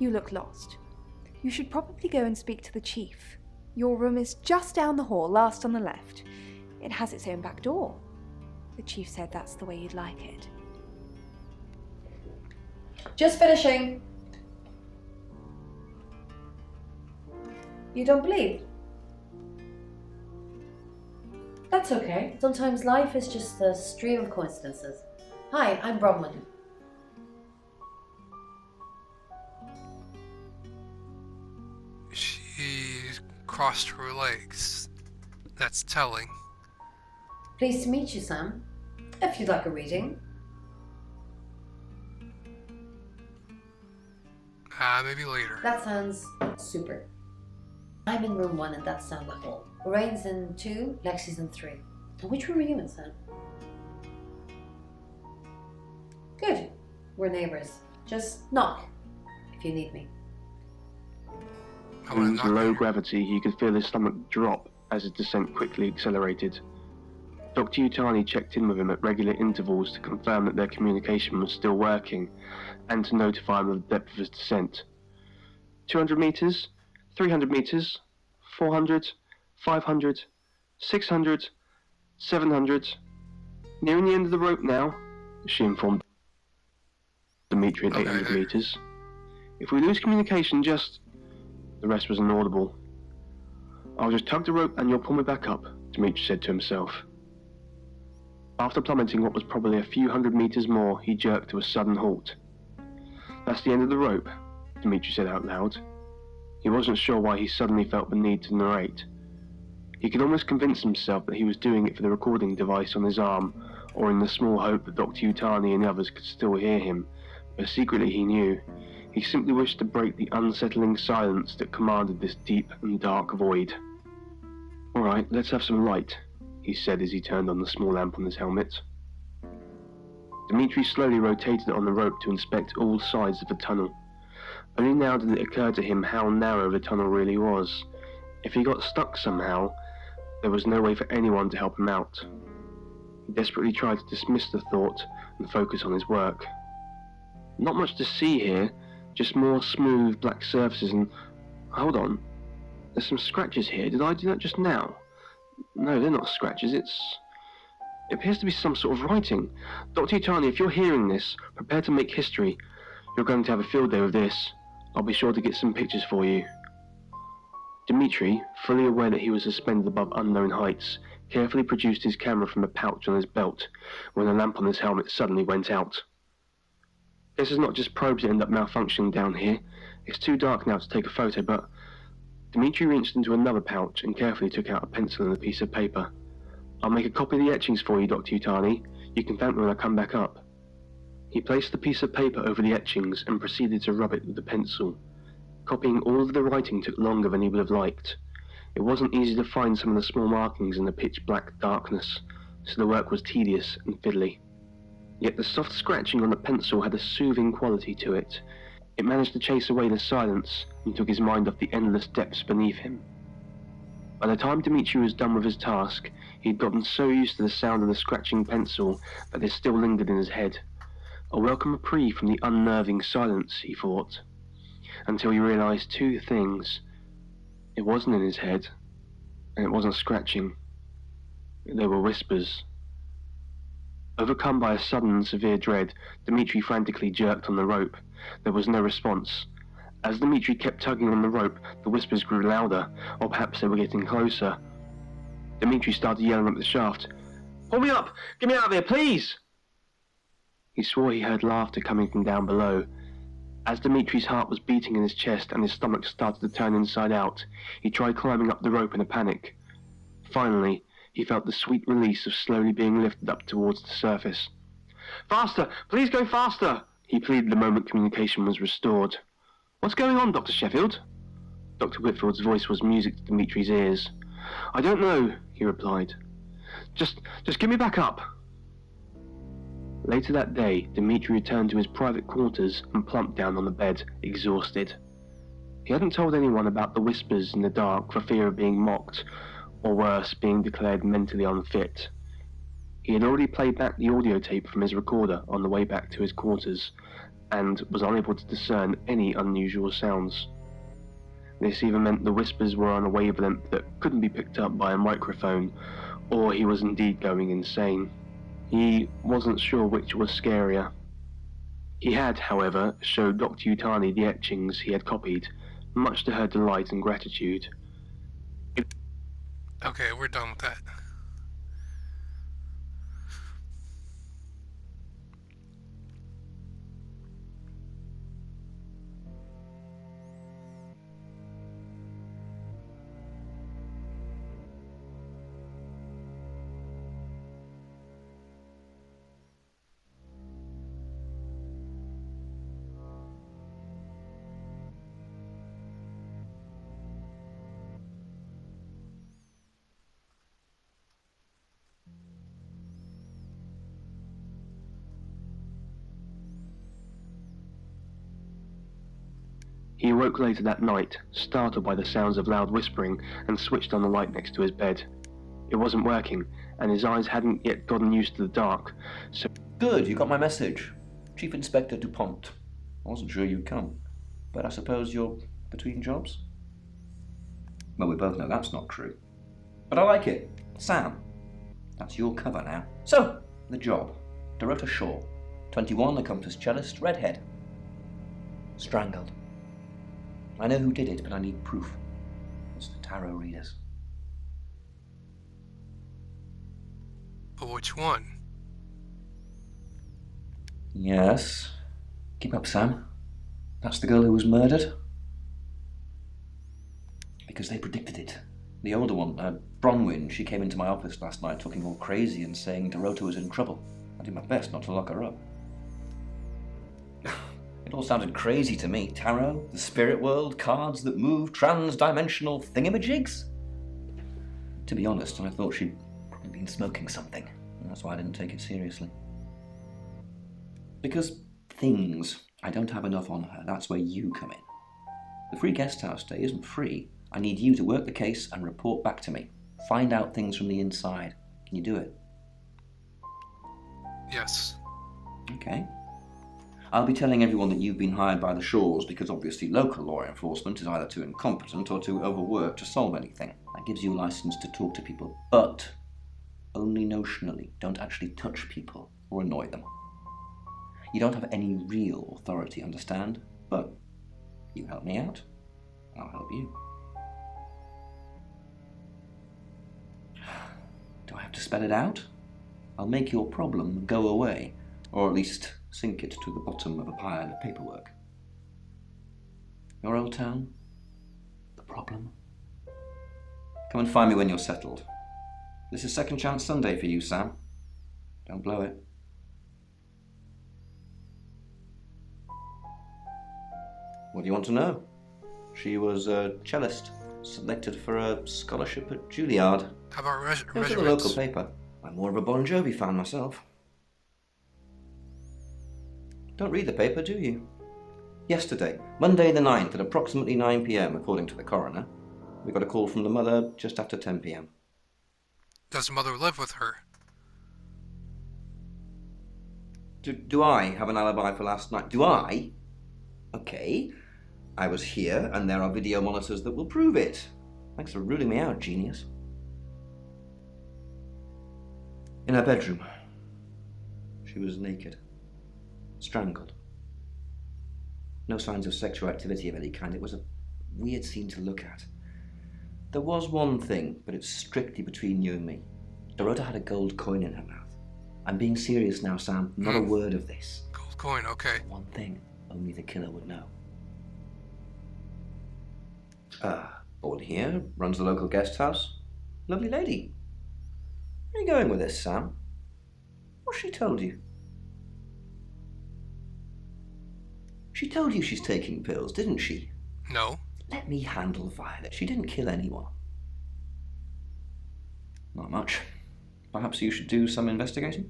You look lost. You should probably go and speak to the chief. Your room is just down the hall, last on the left. It has its own back door. The chief said that's the way you'd like it. Just finishing. You don't believe? That's okay. Sometimes life is just a stream of coincidences. Hi, I'm Bronwyn. She crossed her legs. That's telling. Pleased to meet you, Sam. If you'd like a reading. Maybe later. That sounds super. I'm in room 1 and that's down the hall. Lorraine's in 2, Lexi's in 3. And which room are you in, Sam? Good. We're neighbours. Just knock if you need me. In low gravity, he could feel his stomach drop as his descent quickly accelerated. Dr. Yutani checked in with him at regular intervals to confirm that their communication was still working, and to notify him of the depth of his descent. 200 meters, 300 meters, 400, 500, 600, 700. Nearing the end of the rope now, she informed Dimitri at 800 meters. If we lose communication, just... The rest was inaudible. I'll just tug the rope and you'll pull me back up, Dimitri said to himself. After plummeting what was probably a few hundred meters more, he jerked to a sudden halt. That's the end of the rope, Dimitri said out loud. He wasn't sure why he suddenly felt the need to narrate. He could almost convince himself that he was doing it for the recording device on his arm, or in the small hope that Dr. Yutani and the others could still hear him, but secretly he knew. He simply wished to break the unsettling silence that commanded this deep and dark void. All right, let's have some light, he said as he turned on the small lamp on his helmet. Dimitri slowly rotated it on the rope to inspect all sides of the tunnel. Only now did it occur to him how narrow the tunnel really was. If he got stuck somehow, there was no way for anyone to help him out. He desperately tried to dismiss the thought and focus on his work. Not much to see here, just more smooth black surfaces and... Hold on. There's some scratches here. Did I do that just now? No, they're not scratches. It appears to be some sort of writing. Dr. Yutani, if you're hearing this, prepare to make history. You're going to have a field day with this. I'll be sure to get some pictures for you. Dimitri, fully aware that he was suspended above unknown heights, carefully produced his camera from a pouch on his belt when the lamp on his helmet suddenly went out. Guess it's not just probes that end up malfunctioning down here. It's too dark now to take a photo, but... Dimitri reached into another pouch and carefully took out a pencil and a piece of paper. I'll make a copy of the etchings for you, Dr. Yutani. You can thank me when I come back up. He placed the piece of paper over the etchings and proceeded to rub it with the pencil. Copying all of the writing took longer than he would have liked. It wasn't easy to find some of the small markings in the pitch-black darkness, so the work was tedious and fiddly. Yet the soft scratching on the pencil had a soothing quality to it. It managed to chase away the silence and took his mind off the endless depths beneath him. By the time Dimitri was done with his task, he had gotten so used to the sound of the scratching pencil that it still lingered in his head. A welcome reprieve from the unnerving silence, he thought, until he realized two things. It wasn't in his head, and it wasn't scratching. They were whispers. Overcome by a sudden and severe dread, Dimitri frantically jerked on the rope. There was no response. As Dimitri kept tugging on the rope, the whispers grew louder, or perhaps they were getting closer. Dimitri started yelling up the shaft. "Pull me up! Get me out of here, please!" He swore he heard laughter coming from down below. As Dimitri's heart was beating in his chest and his stomach started to turn inside out, he tried climbing up the rope in a panic. Finally, he felt the sweet release of slowly being lifted up towards the surface. "Faster! Please go faster!" he pleaded the moment communication was restored. "What's going on, Dr. Sheffield?" Dr. Whitfield's voice was music to Dimitri's ears. "I don't know," he replied. Just get me back up." Later that day, Dimitri returned to his private quarters and plumped down on the bed, exhausted. He hadn't told anyone about the whispers in the dark for fear of being mocked, or worse, being declared mentally unfit. He had already played back the audio tape from his recorder on the way back to his quarters, and was unable to discern any unusual sounds. This either meant the whispers were on a wavelength that couldn't be picked up by a microphone, or he was indeed going insane. He wasn't sure which was scarier. He had, however, showed Dr. Yutani the etchings he had copied, much to her delight and gratitude. Okay, we're done with that. He awoke later that night, startled by the sounds of loud whispering, and switched on the light next to his bed. It wasn't working, and his eyes hadn't yet gotten used to the dark, so... Good, you got my message. Chief Inspector DuPont. I wasn't sure you'd come, but I suppose you're between jobs? Well, we both know that's not true. But I like it. Sam, that's your cover now. So, the job. Dorota Shaw, 21, accomplished cellist, redhead. Strangled. I know who did it, but I need proof. It's the tarot readers. But which one? Yes. Keep up, Sam. That's the girl who was murdered. Because they predicted it. The older one, Bronwyn, she came into my office last night talking all crazy and saying Dorota was in trouble. I did my best not to lock her up. It all sounded crazy to me. Tarot, the spirit world, cards that move, trans-dimensional thingamajigs. To be honest, I thought she'd probably been smoking something, and that's why I didn't take it seriously. Because things, I don't have enough on her, that's where you come in. The free guest house stay isn't free. I need you to work the case and report back to me. Find out things from the inside. Can you do it? Yes. Okay. I'll be telling everyone that you've been hired by the Shaws because obviously local law enforcement is either too incompetent or too overworked to solve anything. That gives you a license to talk to people, but only notionally. Don't actually touch people or annoy them. You don't have any real authority, understand? But you help me out, I'll help you. Do I have to spell it out? I'll make your problem go away, or at least sink it to the bottom of a pile of paperwork. Your old town? The problem? Come and find me when you're settled. This is Second Chance Sunday for you, Sam. Don't blow it. What do you want to know? She was a cellist, selected for a scholarship at Juilliard. How about It was in the measurements? local paper. I'm more of a Bon Jovi fan myself. Don't read the paper, do you? Yesterday, Monday the 9th at approximately 9 p.m, according to the coroner, we got a call from the mother just after 10 p.m. Does the mother live with her? Do I have an alibi for last night? Do I? Okay. I was here, and there are video monitors that will prove it. Thanks for ruling me out, genius. In her bedroom. She was naked. Strangled. No signs of sexual activity of any kind. It was a weird scene to look at. There was one thing, but it's strictly between you and me. Dorota had a gold coin in her mouth. I'm being serious now, Sam. Not a word of this. Gold coin, okay. One thing only the killer would know. Born here, runs the local guest house. Lovely lady. Where are you going with this, Sam? What's she told you? She told you she's taking pills, didn't she? No. Let me handle Violet. She didn't kill anyone. Not much. Perhaps you should do some investigating?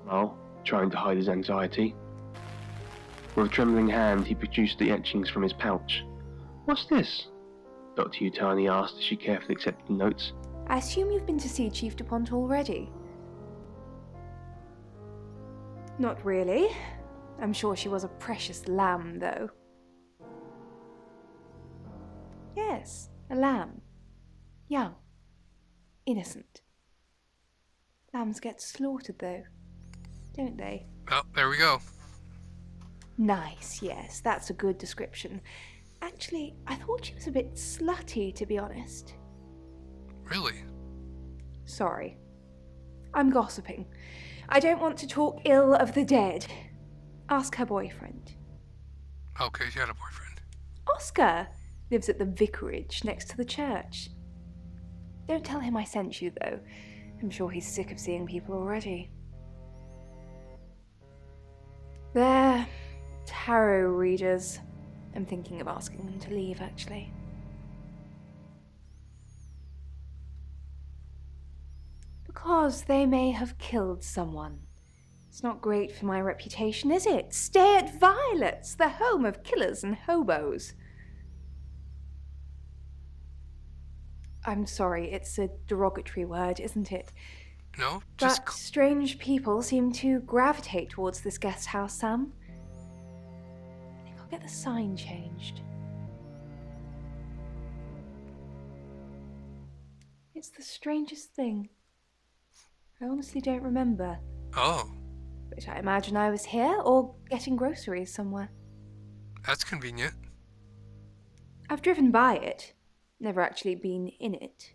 Well, trying to hide his anxiety. With a trembling hand, he produced the etchings from his pouch. What's this? Dr. Yutani asked as she carefully accepted the notes. I assume you've been to see Chief DuPont already. Not really. I'm sure she was a precious lamb, though. Yes, a lamb. Young. Innocent. Lambs get slaughtered, though, don't they? Oh, there we go. Nice, yes, that's a good description. Actually, I thought she was a bit slutty, to be honest. Really? Sorry. I'm gossiping. I don't want to talk ill of the dead. Ask her boyfriend. Okay, she had a boyfriend. Oscar lives at the vicarage next to the church. Don't tell him I sent you, though. I'm sure he's sick of seeing people already. They're tarot readers. I'm thinking of asking them to leave, actually. Because they may have killed someone. It's not great for my reputation, is it? Stay at Violet's, the home of killers and hobos. I'm sorry, it's a derogatory word, isn't it? No, just But strange people seem to gravitate towards this guest house, Sam. I think I'll get the sign changed. It's the strangest thing. I honestly don't remember, Oh, but I imagine I was here or getting groceries somewhere. that's convenient. I've driven by it, never actually been in it.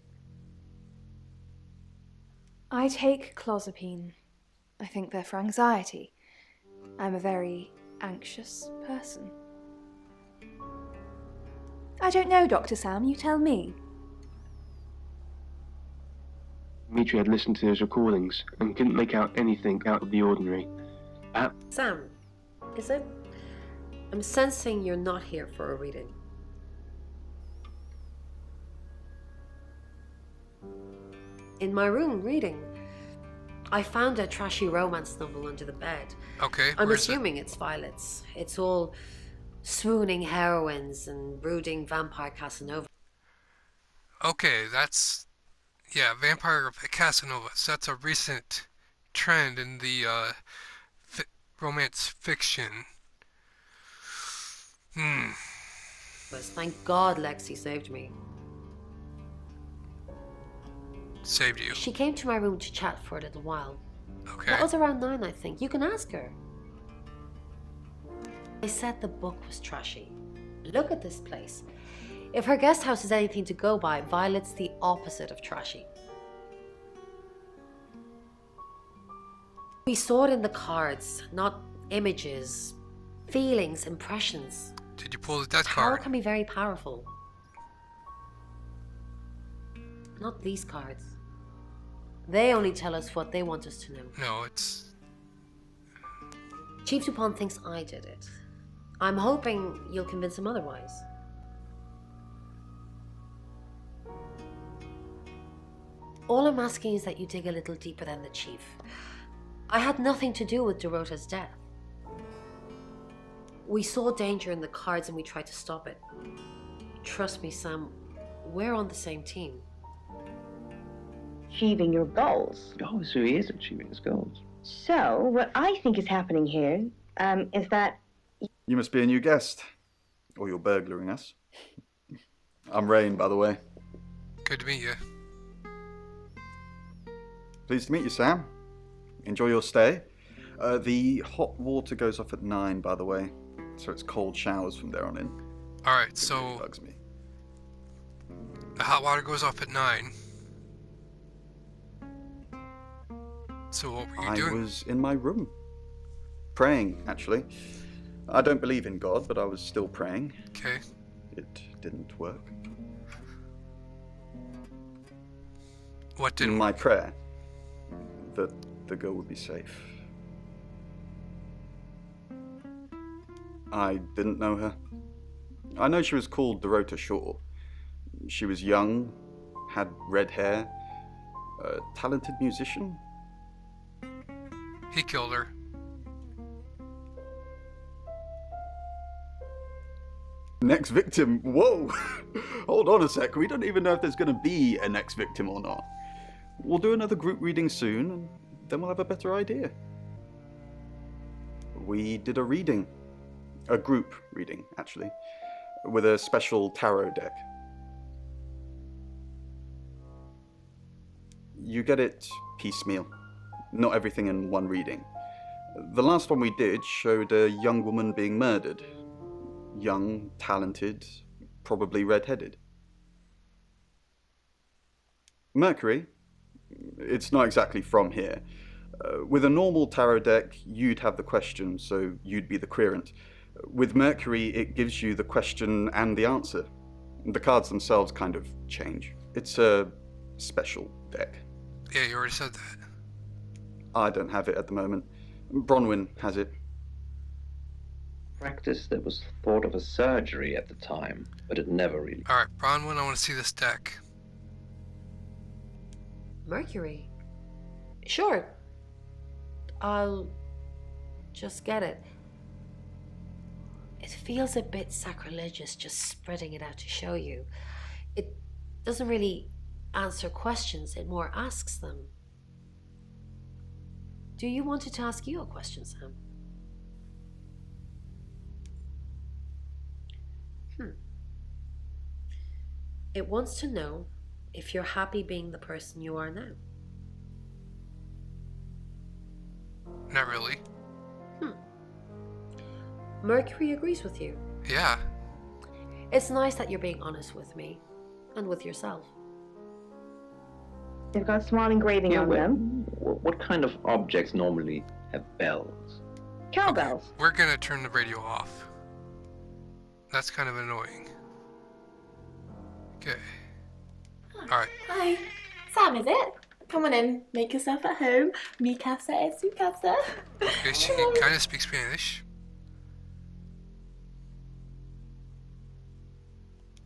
I take clozapine. I think they're for anxiety. I'm a very anxious person. I don't know, Dr. Sam, you tell me. Dimitri had listened to those recordings and couldn't make out anything out of the ordinary. Sam, is it? I'm sensing you're not here for a reading. In my room, reading. I found a trashy romance novel under the bed. Okay, I'm where's it? assuming it's Violet's. It's all swooning heroines and brooding vampire Casanova. Okay, that's... Yeah, Vampire Casanovas. That's a recent trend in the romance fiction. Thank God Lexi saved me. Saved you. She came to my room to chat for a little while. Okay. That was around 9, I think. You can ask her. I said the book was trashy. Look at this place. If her guest house is anything to go by, Violet's the opposite of trashy. We saw it in the cards, not images, feelings, impressions. Did you pull the death Tarot card? can be very powerful. Not these cards. They only tell us what they want us to know. No, it's... Chief Dupont thinks I did it. I'm hoping you'll convince him otherwise. All I'm asking is that you dig a little deeper than the Chief. I had nothing to do with Dorota's death. We saw danger in the cards and we tried to stop it. Trust me, Sam, we're on the same team. Achieving your goals. Oh, so he is achieving his goals. So, what I think is happening here is that You must be a new guest. Or you're burglaring us. I'm Rain, by the way. Good to meet you. Pleased to meet you, Sam. Enjoy your stay. The hot water goes off at 9, by the way. So it's cold showers from there on in. Alright, It so bugs me. the hot water goes off at 9. So what were you I doing? was in my room. Praying, actually. I don't believe in God, but I was still praying. Okay. It didn't work. What didn't My prayer that the girl would be safe. I didn't know her. I know she was called Dorota Shaw. She was young, had red hair, a talented musician. He killed her. Next victim? Whoa! Hold on a sec, we don't even know if there's going to be a next victim or not. We'll do another group reading soon, and then we'll have a better idea. we did a reading. A group reading, actually, with a special tarot deck. You get it piecemeal, not everything in one reading. The last one we did showed a young woman being murdered. Young, talented, probably red-headed. Mercury, it's not exactly from here. With a normal tarot deck, you'd have the question, so you'd be the querent. With Mercury, it gives you the question and the answer. The cards themselves kind of change. It's a special deck. Yeah, you already said that. I don't have it at the moment. Bronwyn has it. Practice that was thought of as surgery at the time, but it never really. Alright, Bronwyn, I want to see this deck. Mercury? Sure. I'll just get it. It feels a bit sacrilegious just spreading it out to show you. It doesn't really answer questions, it more asks them. Do you want it to ask you a question, Sam? It wants to know if you're happy being the person you are now. Not really. Mercury agrees with you. Yeah. It's nice that you're being honest with me and with yourself. They've got a small engraving on them. What kind of objects normally have bells? Cowbells. Okay, we're gonna turn the radio off. That's kind of annoying. Okay. Alright. Hi. Sam, is it? Come on in. Make yourself at home. Mi casa es su casa. Okay, she kind of speaks Spanish.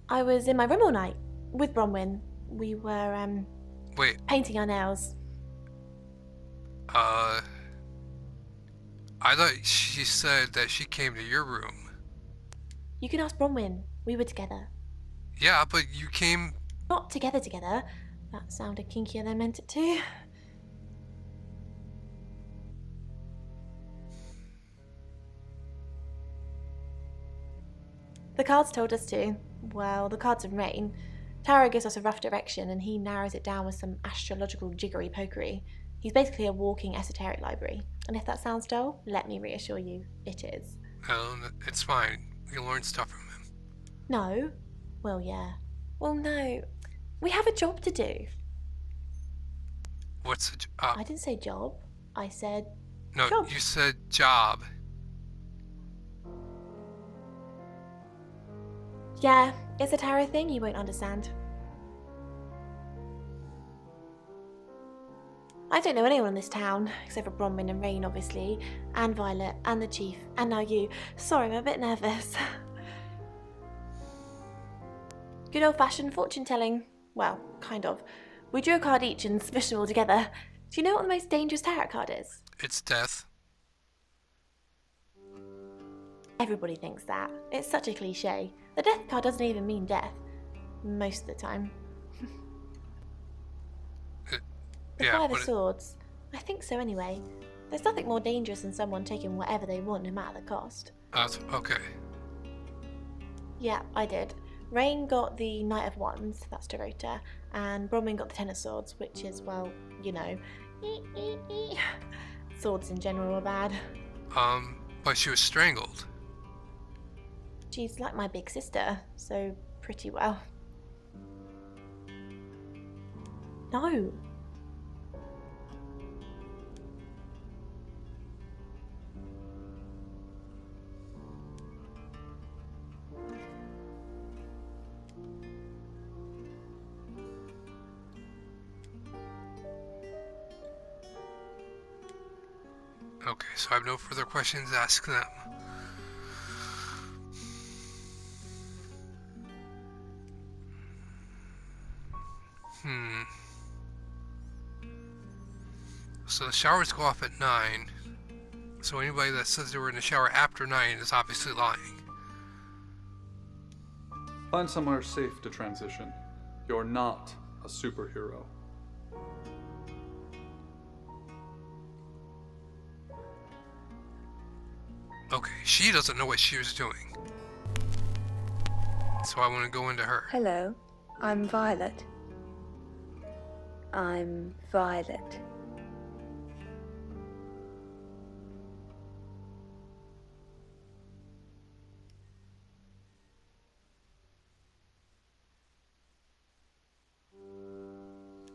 I was in my room all night with Bronwyn. We were, Wait, painting our nails. I thought she said that she came to your room. You can ask Bronwyn. We were together. Yeah, but you came... Not together. That sounded kinkier than I meant it to. The cards told us to. Well, the cards of rain. Tarot gives us a rough direction and he narrows it down with some astrological jiggery pokery. He's basically a walking esoteric library. And if that sounds dull, let me reassure you, it is. Oh, it's fine. We can learn stuff from him. No? Well, yeah. Well, no. We have a job to do. What's the I didn't say job. I said No, job. you said job. Yeah, it's a tarot thing you won't understand. I don't know anyone in this town, except for Bronwyn and Rain, obviously, and Violet, and the Chief, and now you. Sorry, I'm a bit nervous. Good old-fashioned fortune-telling. Well, kind of. We drew a card each and smushed them all together. Do you know what the most dangerous tarot card is? It's death. Everybody thinks that. It's such a cliche. The death card doesn't even mean death. Most of the time. The Yeah, Five of but Swords. I think so anyway. There's nothing more dangerous than someone taking whatever they want, no matter the cost. okay. Yeah, I did. Rain got the Knight of Wands, that's Dorota, and Bronwyn got the Ten of Swords, which is, well, you know. Swords in general are bad. But she was strangled. She's like my big sister, so pretty well. No. Okay, so I have no further questions to ask them. So the showers go off at 9. So anybody that says they were in the shower after 9 is obviously lying. Find somewhere safe to transition. You're not a superhero. Okay, she doesn't know what she was doing. So I want to go into her. Hello, I'm Violet. I'm Violet.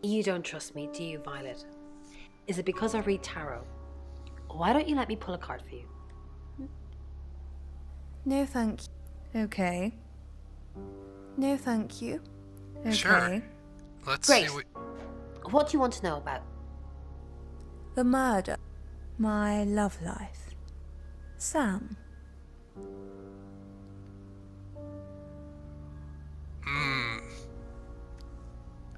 You don't trust me, do you, Violet? Is it because I read tarot? Why don't you let me pull a card for you? No, thank you. Okay. No, thank you. Okay. Sure. Let's Great. see what... What do you want to know about? The murder. My love life. Sam.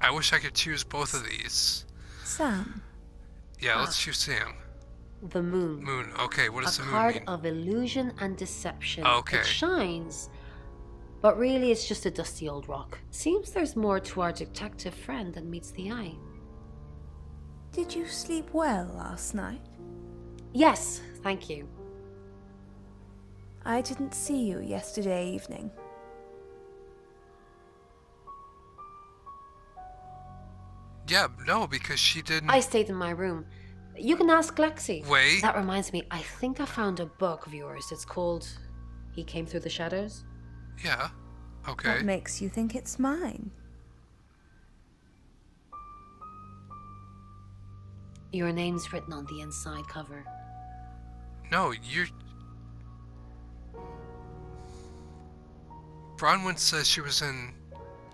I wish I could choose both of these. Sam. Yeah, let's choose Sam. The moon. Moon. Okay, what does A the moon card mean? of illusion and deception. Okay. It shines, but really it's just a dusty old rock. Seems there's more to our detective friend than meets the eye. Did you sleep well last night? Yes, thank you. I didn't see you yesterday evening. Yeah, no, because she didn't... I stayed in my room. You can ask Lexi. Wait. That reminds me, I think I found a book of yours. It's called He Came Through the Shadows. Yeah, okay. What makes you think it's mine? Your name's written on the inside cover. No, you're... Bronwyn says she was in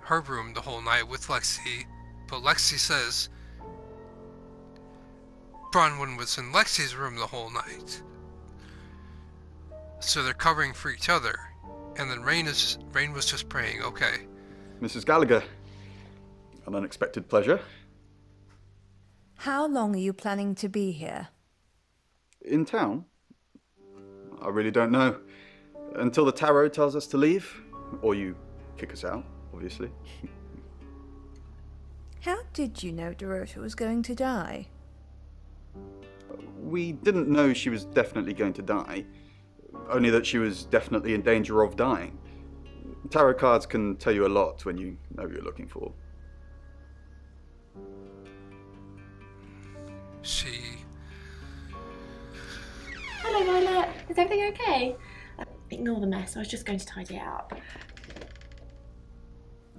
her room the whole night with Lexi, but Lexi says Bronwyn was in Lexi's room the whole night. So they're covering for each other. And then Rain was just praying, okay. Mrs. Gallagher, an unexpected pleasure. How long are you planning to be here? In town? I really don't know. Until the tarot tells us to leave. Or you kick us out, obviously. How did you know Dorota was going to die? We didn't know she was definitely going to die. Only that she was definitely in danger of dying. Tarot cards can tell you a lot when you know what you're looking for. She... Hello, Violet. Is everything okay? Ignore the mess. I was just going to tidy it up.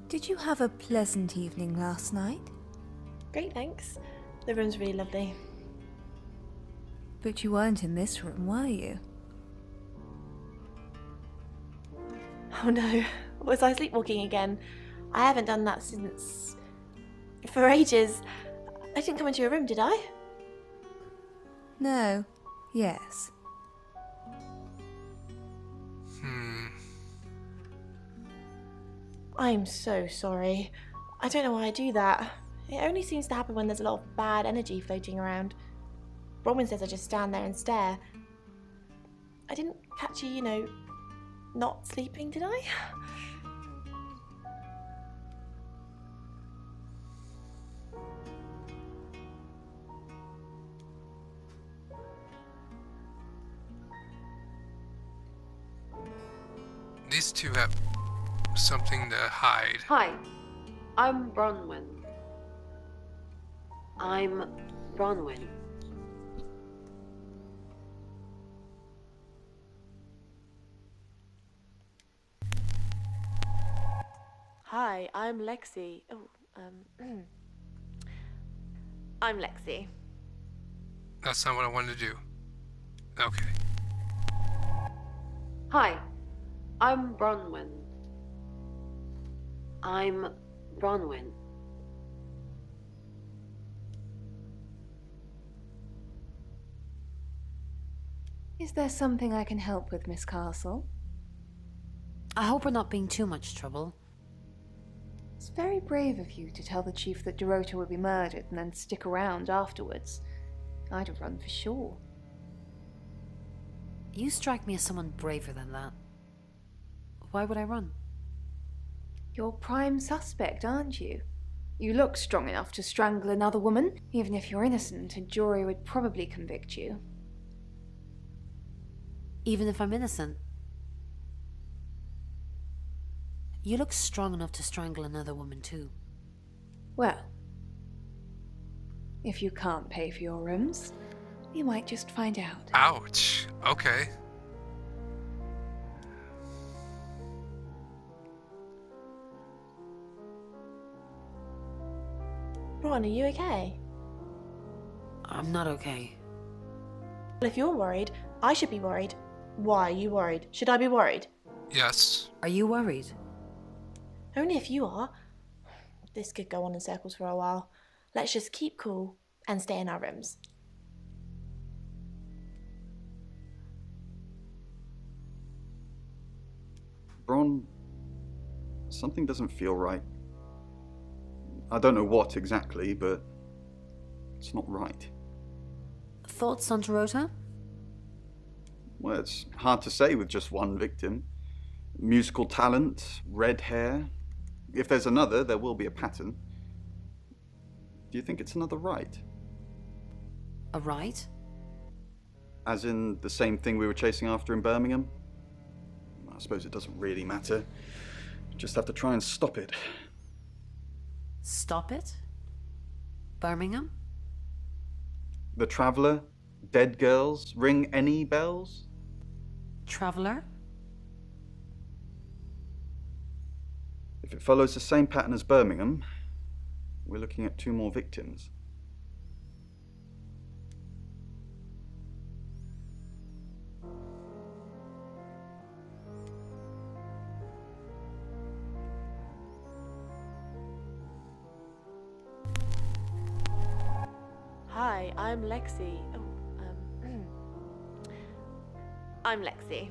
Did you have a pleasant evening last night? Great, thanks. The room's really lovely. But you weren't in this room, were you? Oh no, was I sleepwalking again? I haven't done that since... for ages. I didn't come into your room, did I? No. Yes. I'm so sorry. I don't know why I do that. It only seems to happen when there's a lot of bad energy floating around. Bronwyn says I just stand there and stare. I didn't catch you, not sleeping, did I? These two have something to hide. Hi, I'm Bronwyn. I'm Bronwyn. Hi, I'm Lexi. I'm Lexi. That's not what I wanted to do. Okay. Hi, I'm Bronwyn. I'm Bronwyn. Is there something I can help with, Miss Castle? I hope we're not being too much trouble. It's very brave of you to tell the chief that Dorota would be murdered and then stick around afterwards. I'd have run for sure. You strike me as someone braver than that. Why would I run? You're prime suspect, aren't you? You look strong enough to strangle another woman. Even if you're innocent, a jury would probably convict you. Even if I'm innocent? You look strong enough to strangle another woman too. Well, if you can't pay for your rooms, you might just find out. Ouch. Okay. Ron, are you okay? I'm not okay. Well, if you're worried, I should be worried. Why are you worried? Should I be worried? Yes. Are you worried? Only if you are. This could go on in circles for a while. Let's just keep cool and stay in our rooms. Bron, something doesn't feel right. I don't know what exactly, but it's not right. Thoughts on Dorota? Well, it's hard to say with just one victim. Musical talent, red hair. If there's another, there will be a pattern. Do you think it's another right? A right? As in the same thing we were chasing after in Birmingham? I suppose it doesn't really matter. Just have to try and stop it. Stop it? Birmingham? The Traveller? Dead girls? Ring any bells? Traveller? If it follows the same pattern as Birmingham, we're looking at 2 more victims. Hi, I'm Lexi. I'm Lexi.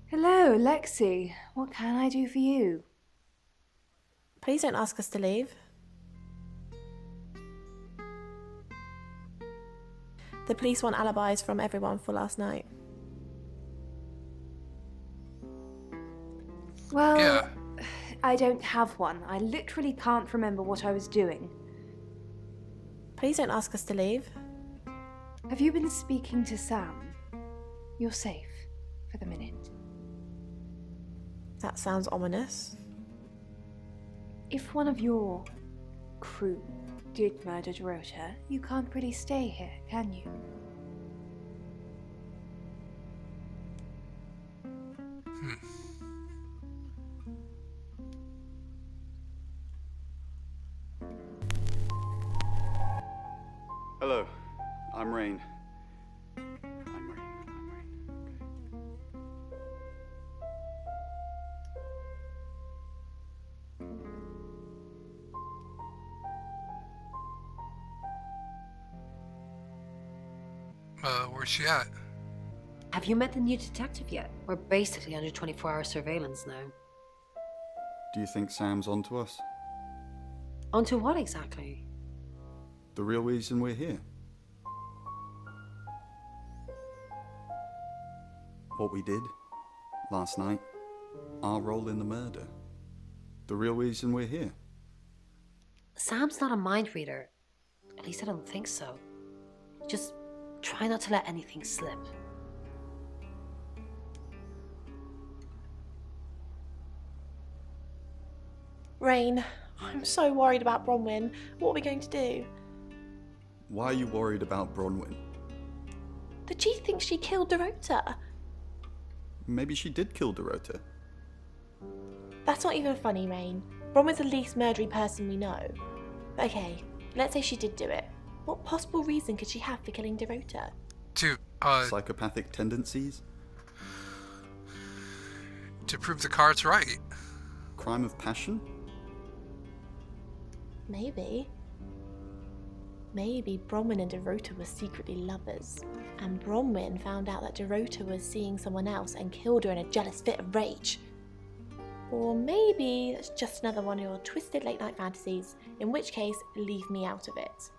Hello, Lexi. What can I do for you? Please don't ask us to leave. The police want alibis from everyone for last night. Well, Yeah. I don't have one. I literally can't remember what I was doing. Please don't ask us to leave. Have you been speaking to Sam? You're safe for the minute. That sounds ominous. If one of your crew did murder Dorota, you can't really stay here, can you? Hello, I'm Rain. Where's she at? Have you met the new detective yet? We're basically under 24-hour surveillance now. Do you think Sam's onto us? Onto what exactly? The real reason we're here? What we did last night? Our role in the murder? The real reason we're here? Sam's not a mind reader. At least I don't think so. Just try not to let anything slip. Rain, I'm so worried about Bronwyn. What are we going to do? Why are you worried about Bronwyn? The chief thinks she killed Dorota. Maybe she did kill Dorota. That's not even funny, Rain. Bronwyn's the least murdery person we know. Okay, let's say she did do it. What possible reason could she have for killing Dorota? To Psychopathic tendencies? prove the card's right. Crime of passion? Maybe. Maybe Bronwyn and Dorota were secretly lovers, and Bronwyn found out that Dorota was seeing someone else and killed her in a jealous fit of rage. Or maybe that's just another one of your twisted late night fantasies, in which case, leave me out of it.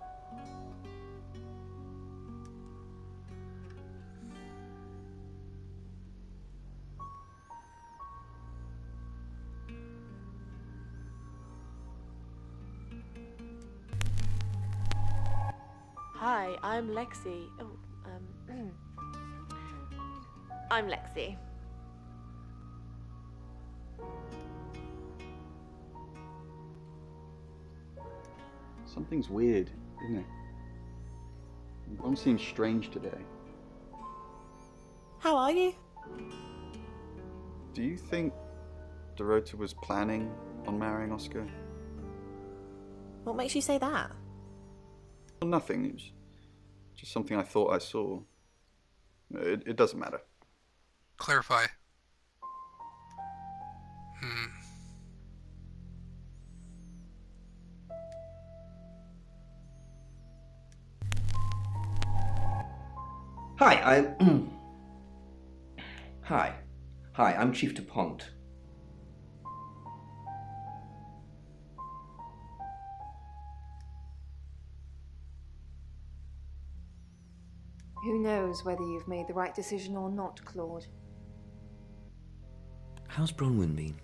Hi, I'm Lexi. I'm Lexi. Something's weird, isn't it? Mom seems strange today. How are you? Do you think Dorota was planning on marrying Oscar? What makes you say that? Well, nothing. It was just something I thought I saw. It doesn't matter. Clarify. Hi, I'm... Hi. Hi, I'm Chief DuPont. Who knows whether you've made the right decision or not, Claude? How's Bronwyn been?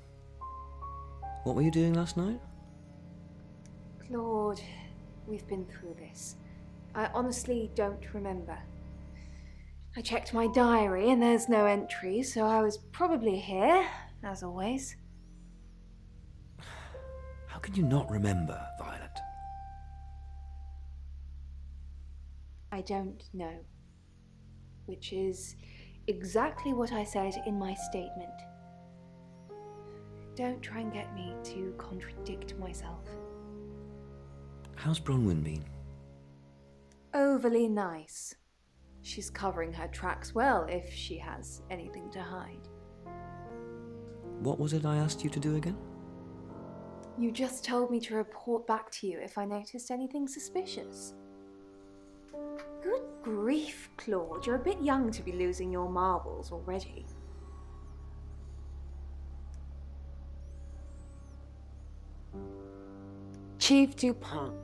What were you doing last night? Claude, we've been through this. I honestly don't remember. I checked my diary and there's no entry, so I was probably here, as always. How can you not remember, Violet? I don't know. Which is exactly what I said in my statement. Don't try and get me to contradict myself. How's Bronwyn been? Overly nice. She's covering her tracks well if she has anything to hide. What was it I asked you to do again? You just told me to report back to you if I noticed anything suspicious. Good grief, Claude. You're a bit young to be losing your marbles already. Chief DuPont,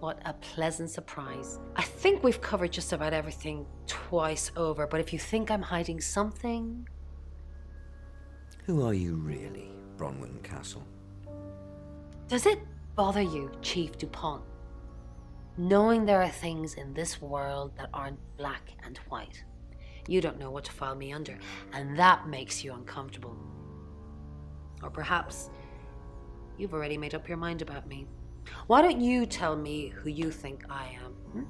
what a pleasant surprise. I think we've covered just about everything twice over, but if you think I'm hiding something... Who are you really, Bronwyn Castle? Does it bother you, Chief DuPont, knowing there are things in this world that aren't black and white? You don't know what to file me under, and that makes you uncomfortable. Or perhaps you've already made up your mind about me. Why don't you tell me who you think I am?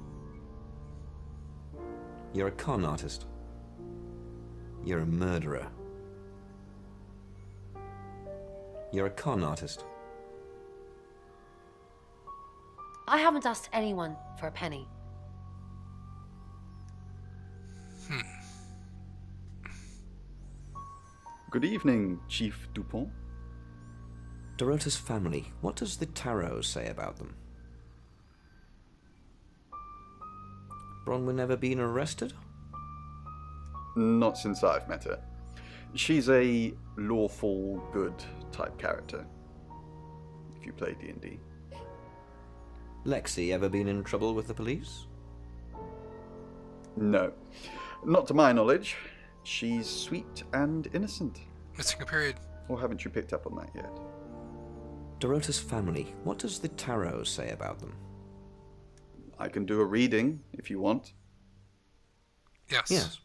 You're a con artist. You're a murderer. You're a con artist. I haven't asked anyone for a penny. Good evening, Chief DuPont. Dorota's family, what does the tarot say about them? Bronwyn ever been arrested? Not since I've met her. She's a lawful good type character, if you play D&D. Lexi ever been in trouble with the police? No. Not to my knowledge. She's sweet and innocent. Missing a period. Or haven't you picked up on that yet? Dorota's family, what does the tarot say about them? I can do a reading, if you want. Yes. Yes.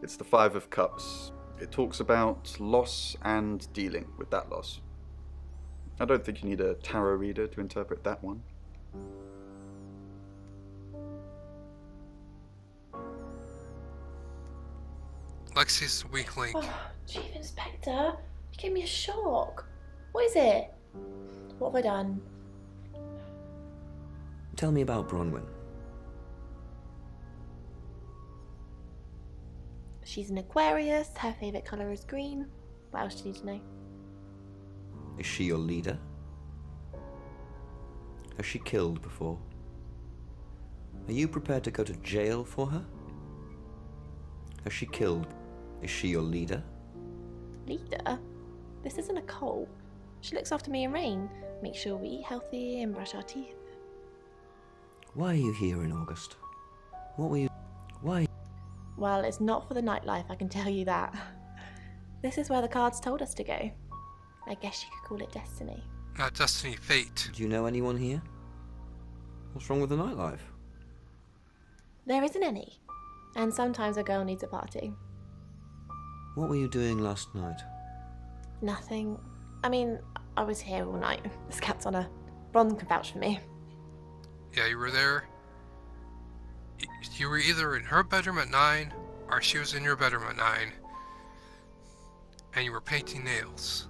It's the Five of Cups. It talks about loss and dealing with that loss. I don't think you need a tarot reader to interpret that one. Lexi's weak link. Oh, Chief Inspector, you gave me a shock. What is it? What have I done? Tell me about Bronwyn. She's an Aquarius, her favourite colour is green. What else do you need to know? Is she your leader? Has she killed before? Are you prepared to go to jail for her? Has she killed? Is she your leader? Leader? This isn't a cult. She looks after me and Rain, makes sure we eat healthy and brush our teeth. Why are you here in August? What were you... Why? Well, it's not for the nightlife, I can tell you that. This is where the cards told us to go. I guess you could call it destiny. not destiny, fate. Do you know anyone here? What's wrong with the nightlife? There isn't any. And sometimes a girl needs a party. What were you doing last night? Nothing. I mean, I was here all night. This cat's on a Ron can vouch for me. Yeah, you were there. You were either in her bedroom at 9, or she was in your bedroom at 9. And you were painting nails.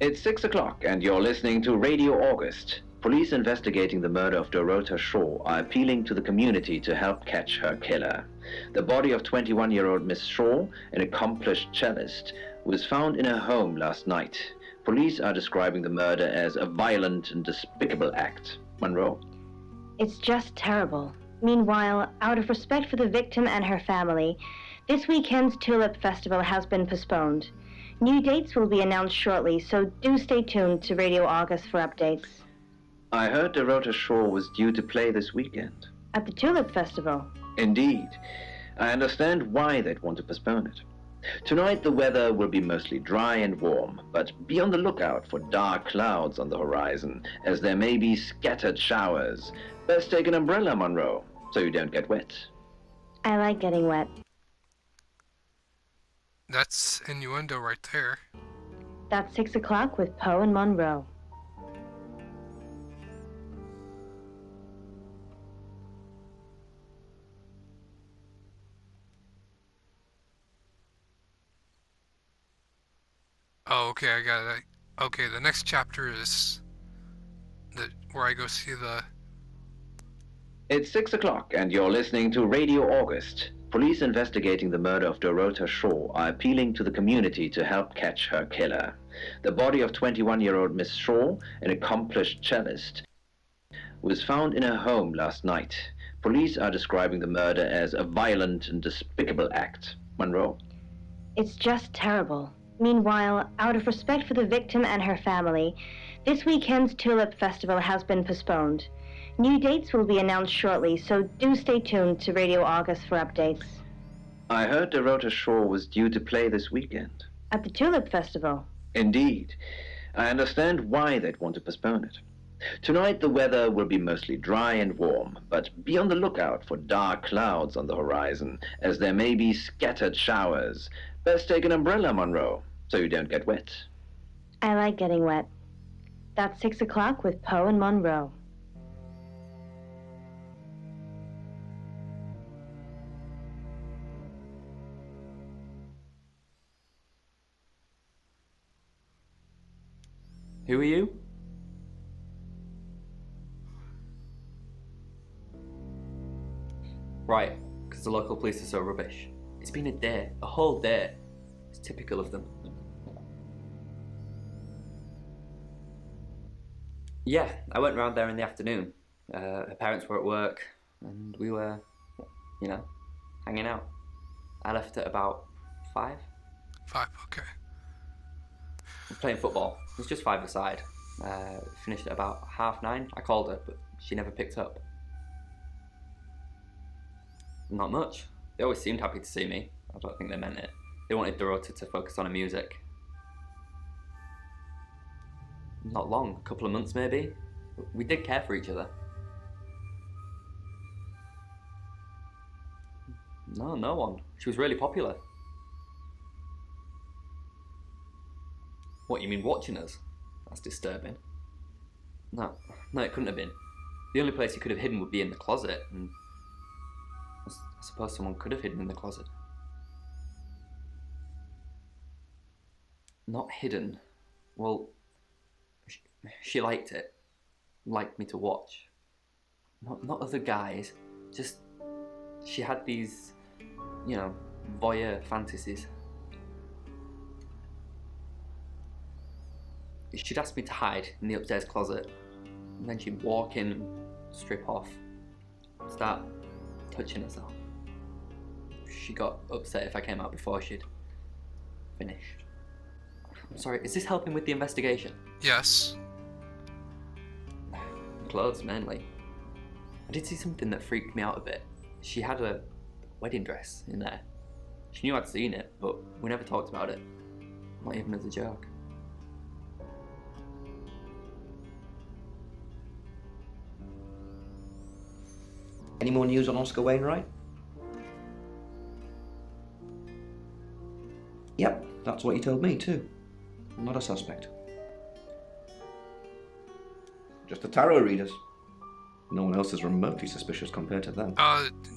It's 6 o'clock, and you're listening to Radio August. Police investigating the murder of Dorota Shaw are appealing to the community to help catch her killer. The body of 21-year-old Miss Shaw, an accomplished cellist, was found in her home last night. Police are describing the murder as a violent and despicable act. Monroe? It's just terrible. Meanwhile, out of respect for the victim and her family, this weekend's Tulip Festival has been postponed. New dates will be announced shortly, so do stay tuned to Radio August for updates. I heard Dorota Shaw was due to play this weekend. At the Tulip Festival? Indeed. I understand why they'd want to postpone it. Tonight the weather will be mostly dry and warm, but be on the lookout for dark clouds on the horizon, as there may be scattered showers. Best take an umbrella, Monroe, so you don't get wet. I like getting wet. That's innuendo right there. That's 6 o'clock with Poe and Monroe. Oh, okay, I got it. Okay, the next chapter is where I go see the... It's 6 o'clock, and you're listening to Radio August. Police investigating the murder of Dorota Shaw are appealing to the community to help catch her killer. The body of 21-year-old Miss Shaw, an accomplished cellist, was found in her home last night. Police are describing the murder as a violent and despicable act. Monroe? It's just terrible. Meanwhile, out of respect for the victim and her family, this weekend's Tulip Festival has been postponed. New dates will be announced shortly, so do stay tuned to Radio August for updates. I heard Dorota Shaw was due to play this weekend. At the Tulip Festival? Indeed. I understand why they'd want to postpone it. Tonight the weather will be mostly dry and warm, but be on the lookout for dark clouds on the horizon, as there may be scattered showers. Best take an umbrella, Monroe, so you don't get wet. I like getting wet. That's 6 o'clock with Poe and Monroe. Who are you? Right, because the local police are so rubbish. It's been a day, a whole day. It's typical of them. Yeah, I went round there in the afternoon. Her parents were at work, and we were, hanging out. I left at about 5. 5, okay. Playing football. It was just 5 aside. Finished at about 9:30. I called her, but she never picked up. Not much. They always seemed happy to see me. I don't think they meant it. They wanted Dorota to focus on her music. Not long, a couple of months maybe. We did care for each other. No one. She was really popular. What, you mean watching us? That's disturbing. No, it couldn't have been. The only place he could have hidden would be in the closet, and I suppose someone could have hidden in the closet. Not hidden. Well, she liked it. Liked me to watch. Not other guys. Just, she had these, voyeur fantasies. She'd ask me to hide in the upstairs closet, and then she'd walk in and strip off, start touching herself. She got upset if I came out before she'd finished. I'm sorry, is this helping with the investigation? Yes. Clothes, mainly. I did see something that freaked me out a bit. She had a wedding dress in there. She knew I'd seen it, but we never talked about it. Not even as a joke. Any more news on Oscar Wainwright? Yep, that's what he told me too. Not a suspect. Just the tarot readers. No one else is remotely suspicious compared to them.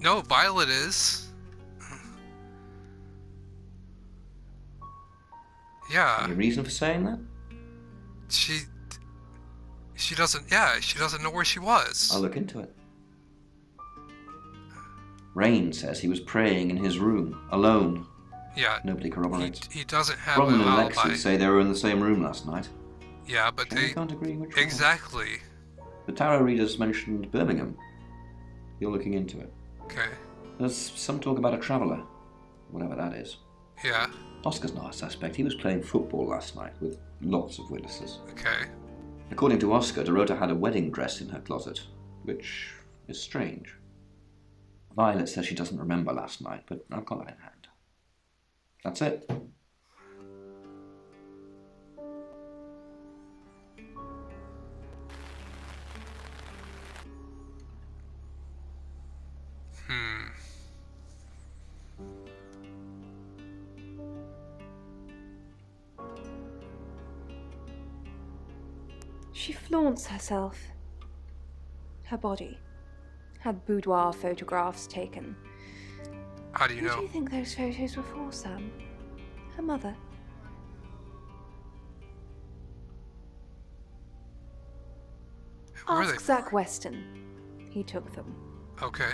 No, Violet is. Yeah. Any reason for saying that? She doesn't know where she was. I'll look into it. Rain says he was praying in his room, alone. Yeah. Nobody corroborates. He doesn't have Bronwyn an and alibi. Lexi say they were in the same room last night. Yeah, but Sure, they can't agree which exactly. one. The tarot readers mentioned Birmingham. You're looking into it. Okay. There's some talk about a traveller, whatever that is. Yeah. Oscar's not a suspect. He was playing football last night with lots of witnesses. Okay. According to Oscar, Dorota had a wedding dress in her closet, which is strange. Violet says she doesn't remember last night, but I've got that in hand. That's it. She flaunts herself. Her body. Had boudoir photographs taken. How do you Who know? do you think those photos were for, Sam? Her mother? Who are they Ask Zach Weston. He took them. Okay.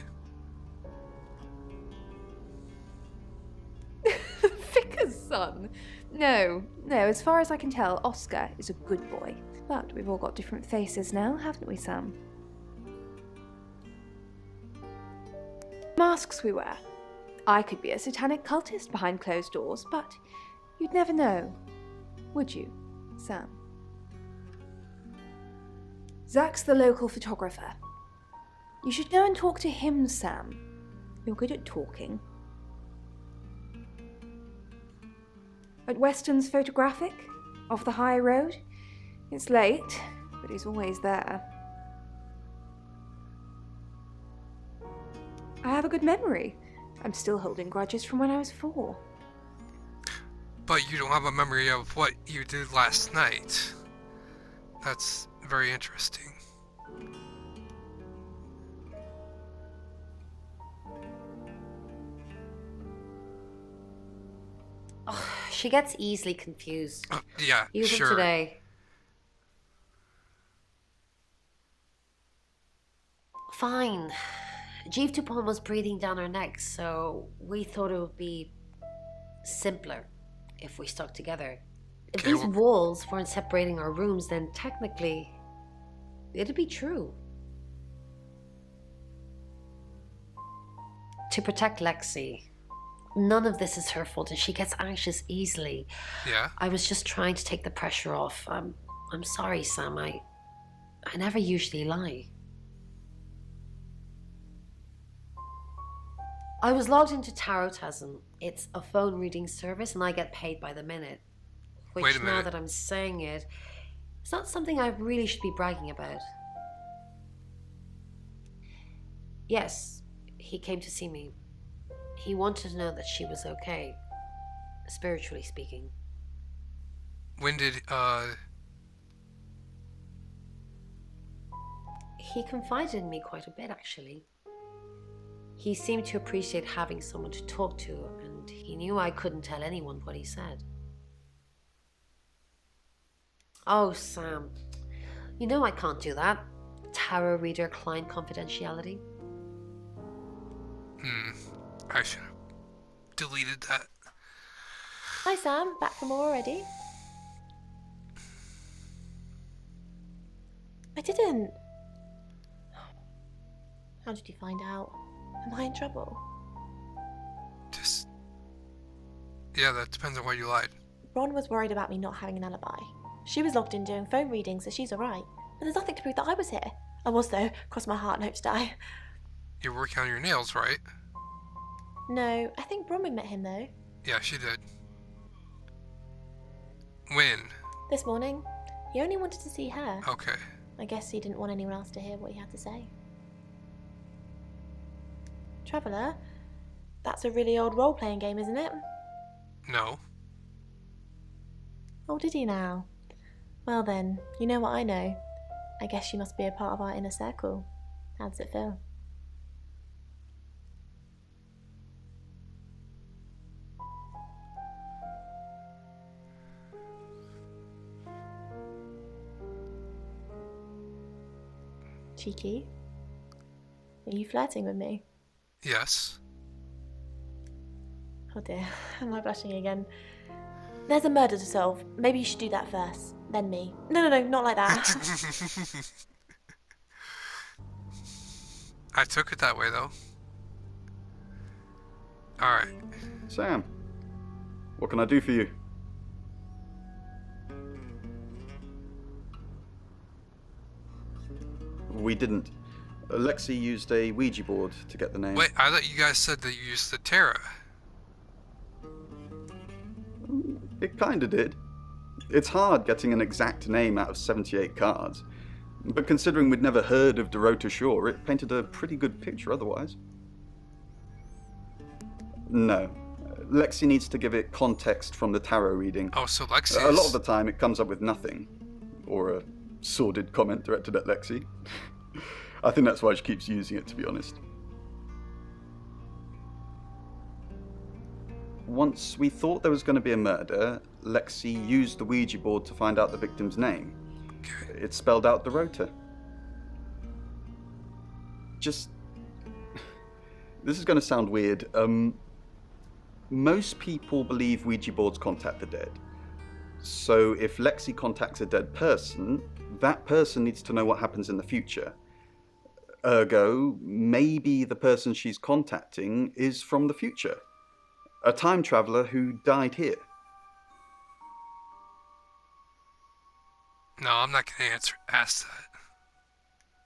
Vicar's son? No, as far as I can tell, Oscar is a good boy. But we've all got different faces now, haven't we, Sam? Masks we wear. I could be a satanic cultist behind closed doors, but you'd never know. Would you, Sam? Zach's the local photographer. You should go and talk to him, Sam. You're good at talking. At Weston's photographic, off the high road. It's late, but he's always there. I have a good memory. I'm still holding grudges from when I was 4. But you don't have a memory of what you did last night. That's very interesting. Oh, she gets easily confused. Yeah, Even sure. today. Fine. Jeeve Tupon was breathing down her neck, so we thought it would be simpler if we stuck together. If Okay, these well- walls weren't separating our rooms, then technically it'd be true. To protect Lexi. None of this is her fault, and she gets anxious easily. Yeah. I was just trying to take the pressure off. I'm sorry, Sam. I never usually lie. I was logged into Tarotasm. It's a phone reading service, and I get paid by the minute. Which, Wait a now minute. that I'm saying it, it's not something I really should be bragging about. Yes, he came to see me. He wanted to know that she was okay, spiritually speaking. When did He confided in me quite a bit, actually. He seemed to appreciate having someone to talk to, and he knew I couldn't tell anyone what he said. Oh, Sam. You know I can't do that. Tarot reader client confidentiality. I should have deleted that. Hi Sam, back from more already? I didn't. How did you find out? Am I in trouble? Yeah, that depends on why you lied. Ron was worried about me not having an alibi. She was logged in doing phone readings, so she's alright. But there's nothing to prove that I was here. I was though, cross my heart and hope to die. You're working on your nails, right? No, I think Bronwyn met him though. Yeah, she did. When? This morning. He only wanted to see her. Okay. I guess he didn't want anyone else to hear what he had to say. Traveller? That's a really old role-playing game, isn't it? No. Oh, did he now? Well then, you know what I know. I guess you must be a part of our inner circle. How does it feel? Cheeky? Are you flirting with me? Yes. Oh dear, am I blushing again? There's a murder to solve. Maybe you should do that first, then me. No, not like that. I took it that way, though. Alright. Sam, what can I do for you? We didn't. Lexi used a Ouija board to get the name. Wait, I thought you guys said that you used the tarot. It kinda did. It's hard getting an exact name out of 78 cards. But considering we'd never heard of Dorota Shaw, it painted a pretty good picture otherwise. No. Lexi needs to give it context from the tarot reading. Oh, so Lexi A lot of the time it comes up with nothing. Or a sordid comment directed at Lexi. I think that's why she keeps using it, to be honest. Once we thought there was going to be a murder, Lexi used the Ouija board to find out the victim's name. It spelled out Dorota. Just... This is going to sound weird. Most people believe Ouija boards contact the dead. So if Lexi contacts a dead person, that person needs to know what happens in the future. Ergo, maybe the person she's contacting is from the future. A time traveler who died here. No, I'm not going to ask that.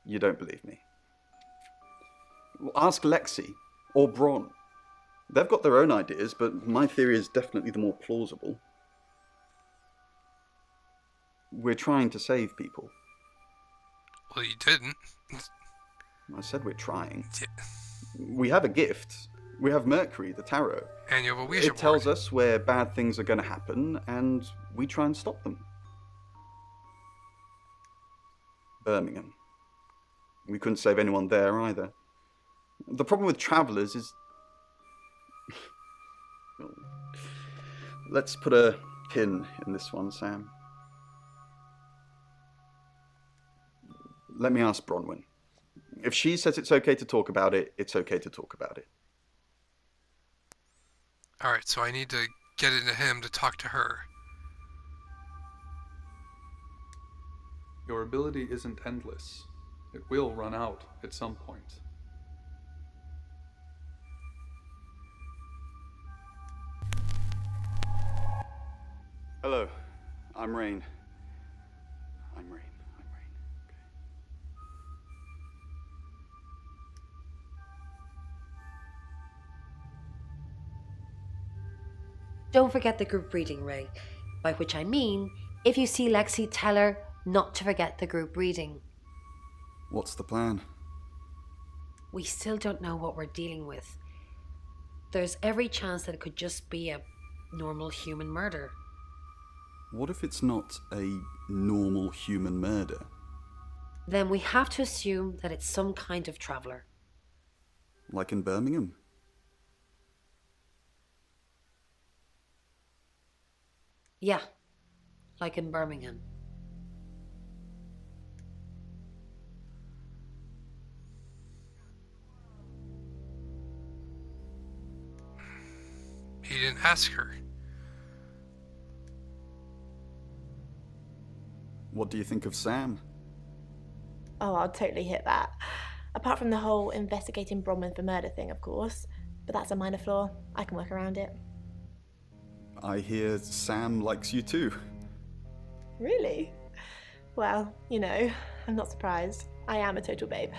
You don't believe me? Well, ask Lexi or Bron. They've got their own ideas, but my theory is definitely the more plausible. We're trying to save people. Well, you didn't. I said we're trying. Yeah. We have a gift. We have Mercury, the tarot. And you have a Ouija board. It tells us where bad things are going to happen, and we try and stop them. Birmingham. We couldn't save anyone there either. The problem with travellers is... Let's put a pin in this one, Sam. Let me ask Bronwyn. If she says it's okay to talk about it, it's okay to talk about it. Alright, so I need to get into him to talk to her. Your ability isn't endless. It will run out at some point. Hello, I'm Rain. I'm Rain. Don't forget the group reading, Ray. By which I mean, if you see Lexi, tell her not to forget the group reading. What's the plan? We still don't know what we're dealing with. There's every chance that it could just be a normal human murder. What if it's not a normal human murder? Then we have to assume that it's some kind of traveller. Like in Birmingham? Yeah, like in Birmingham. He didn't ask her. What do you think of Sam? Oh, I'll totally hit that. Apart from the whole investigating Bronwyn for murder thing, of course. But that's a minor flaw. I can work around it. I hear Sam likes you too. Really? Well, you know, I'm not surprised. I am a total babe.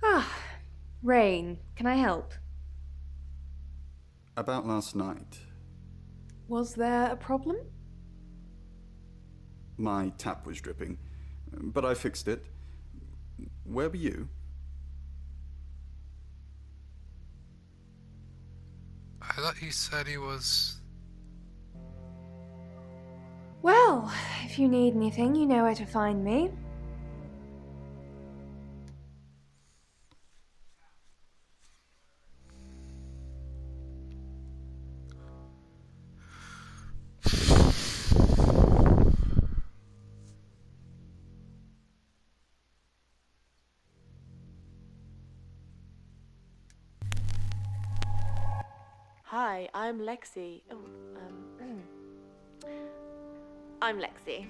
Ah, Rain, can I help? About last night, Was there a problem? my tap was dripping, but I fixed it. Where were you? I thought he said he was... Well, if you need anything, you know where to find me. Hi, I'm Lexi. I'm Lexi.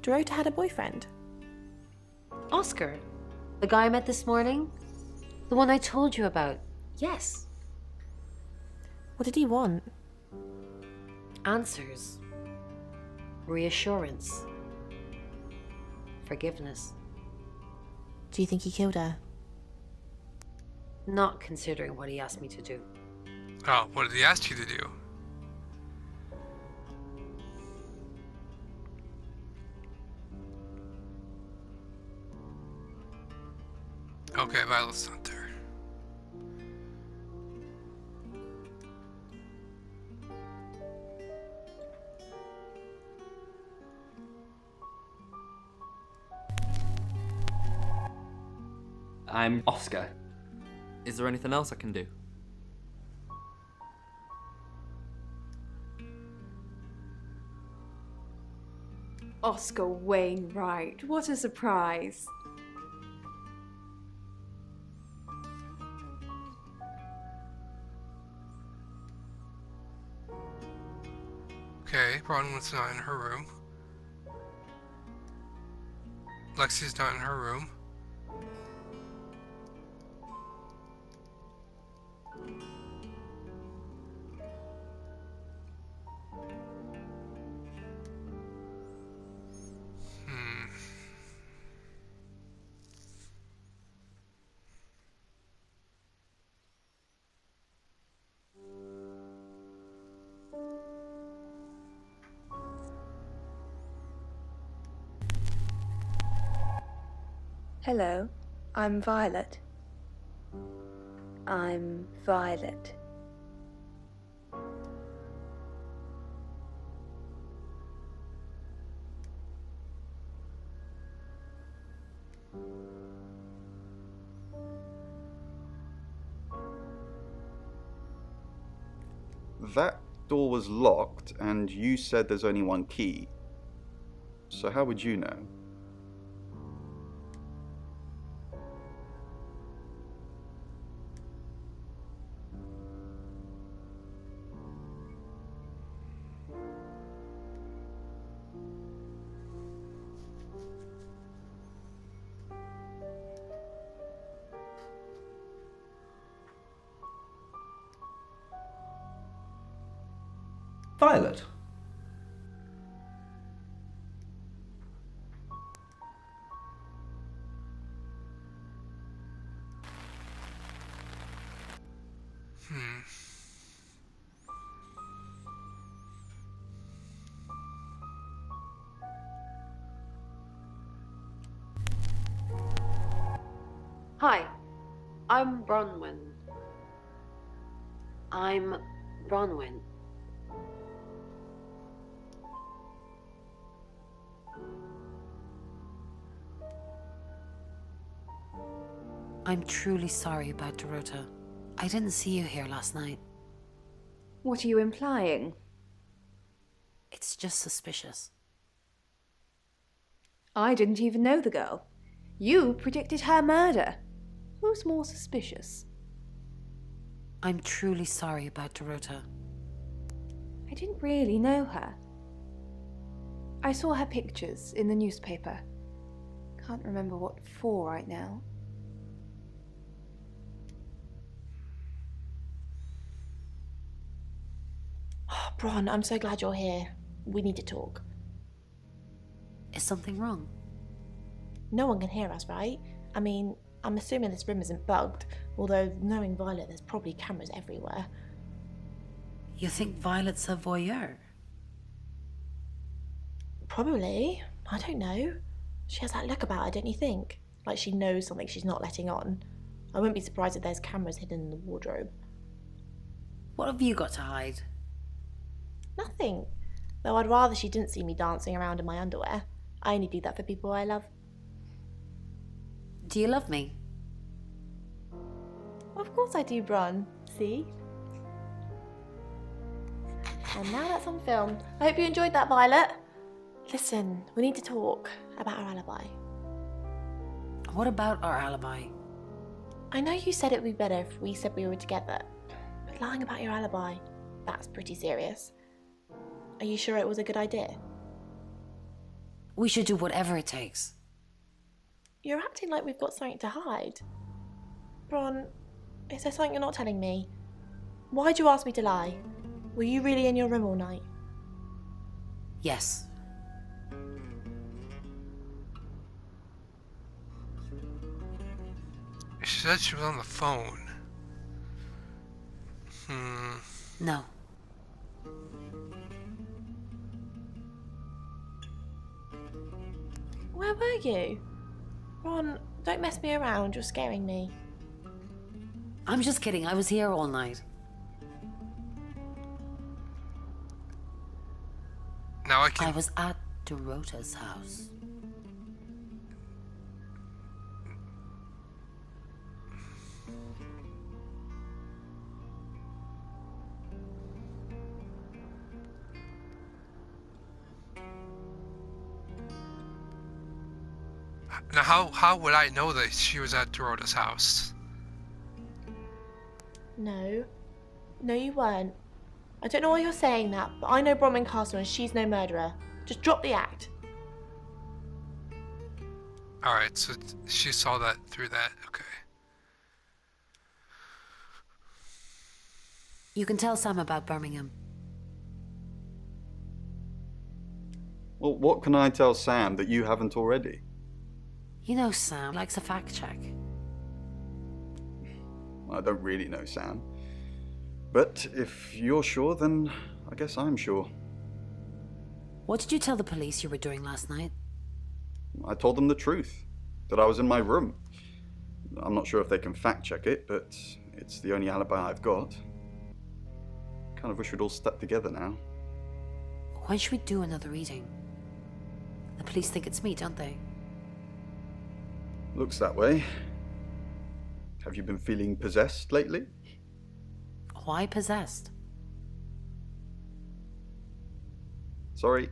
Dorota had a boyfriend. Oscar, the guy I met this morning? The one I told you about. Yes. What did he want? Answers. Reassurance. Forgiveness. Do you think he killed her? Not considering what he asked me to do. Oh, what did he ask you to do? Okay, Violet's not there. I'm Oscar. Is there anything else I can do? Oscar Wainwright, what a surprise. Okay, Bronwyn's not in her room. Lexi's not in her room. Hello, I'm Violet. I'm Violet. That door was locked, and you said there's only one key. So how would you know? Violet. Hi, I'm Bronwyn. I'm truly sorry about Dorota. I didn't see you here last night. What are you implying? It's just suspicious. I didn't even know the girl. You predicted her murder. Who's more suspicious? I'm truly sorry about Dorota. I didn't really know her. I saw her pictures in the newspaper. Can't remember what for right now. Oh, Bron, I'm so glad you're here. We need to talk. Is something wrong? No one can hear us, right? I mean, I'm assuming this room isn't bugged, although knowing Violet, there's probably cameras everywhere. You think Violet's a voyeur? Probably. I don't know. She has that look about her, don't you think? Like she knows something she's not letting on. I wouldn't be surprised if there's cameras hidden in the wardrobe. What have you got to hide? Nothing. Though I'd rather she didn't see me dancing around in my underwear. I only do that for people I love. Do you love me? Of course I do, Bron. See? And now that's on film. I hope you enjoyed that, Violet. Listen, we need to talk about our alibi. What about our alibi? I know you said it would be better if we said we were together, but lying about your alibi, that's pretty serious. Are you sure it was a good idea? We should do whatever it takes. You're acting like we've got something to hide. Bron, is there something you're not telling me? Why'd you ask me to lie? Were you really in your room all night? Yes. She said she was on the phone. No. Where were you? Ron, don't mess me around, you're scaring me. I'm just kidding, I was here all night. Now I can... I was at Dorota's house. Now how would I know that she was at Dorota's house? No. No, you weren't. I don't know why you're saying that, but I know Bronwyn Castle and she's no murderer. Just drop the act. Alright, so she saw that through that. Okay. You can tell Sam about Birmingham. Well, what can I tell Sam that you haven't already? You know Sam likes a fact check. I don't really know Sam. But if you're sure, then I guess I'm sure. What did you tell the police you were doing last night? I told them the truth, that I was in my room. I'm not sure if they can fact check it, but it's the only alibi I've got. Kind of wish we'd all stuck together now. When should we do another reading? The police think it's me, don't they? Looks that way. Have you been feeling possessed lately? Why possessed? Sorry,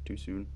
too soon.